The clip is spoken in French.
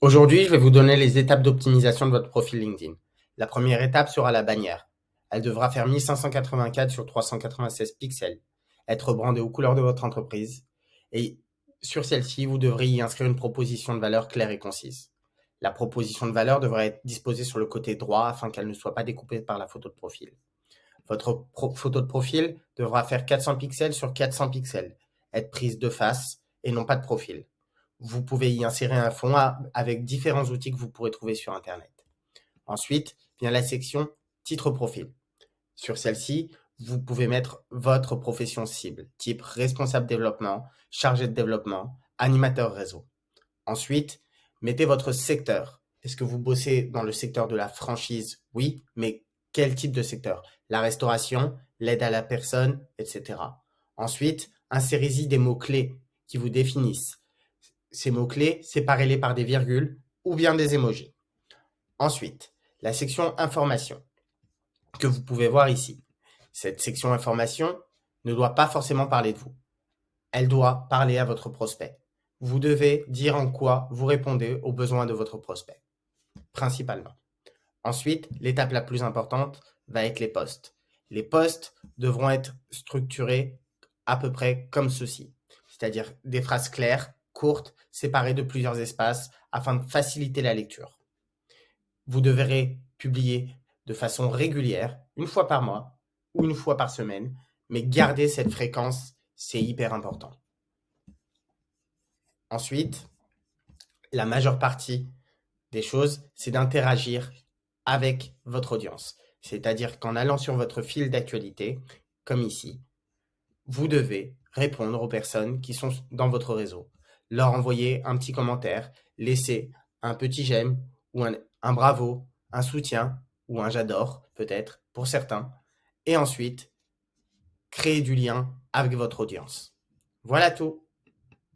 Aujourd'hui, je vais vous donner les étapes d'optimisation de votre profil LinkedIn. La première étape sera la bannière. Elle devra faire 1584 sur 396 pixels, être brandée aux couleurs de votre entreprise et sur celle-ci, vous devrez y inscrire une proposition de valeur claire et concise. La proposition de valeur devra être disposée sur le côté droit afin qu'elle ne soit pas découpée par la photo de profil. Votre photo de profil devra faire 400 pixels sur 400 pixels, être prise de face et non pas de profil. Vous pouvez y insérer un fond avec différents outils que vous pourrez trouver sur Internet. Ensuite vient la section titre profil. Sur celle-ci, vous pouvez mettre votre profession cible, type responsable développement, chargé de développement, animateur réseau. Ensuite, mettez votre secteur. Est-ce que vous bossez dans le secteur de la franchise? Oui, mais quel type de secteur? La restauration, l'aide à la personne, etc. Ensuite, insérez-y des mots-clés qui vous définissent. Ces mots-clés, séparez-les par des virgules ou bien des emojis. Ensuite, la section information que vous pouvez voir ici. Cette section information ne doit pas forcément parler de vous. Elle doit parler à votre prospect. Vous devez dire en quoi vous répondez aux besoins de votre prospect, principalement. Ensuite, l'étape la plus importante va être les posts. Les posts devront être structurés à peu près comme ceci, c'est-à-dire des phrases claires, courtes, séparées de plusieurs espaces afin de faciliter la lecture. Vous devrez publier de façon régulière, une fois par mois ou une fois par semaine, mais garder cette fréquence, c'est hyper important. Ensuite, la majeure partie des choses, c'est d'interagir avec votre audience. C'est-à-dire qu'en allant sur votre fil d'actualité, comme ici, vous devez répondre aux personnes qui sont dans votre réseau, leur envoyer un petit commentaire, laisser un petit j'aime ou un bravo, un soutien ou un j'adore peut-être pour certains, et ensuite créer du lien avec votre audience. Voilà tout.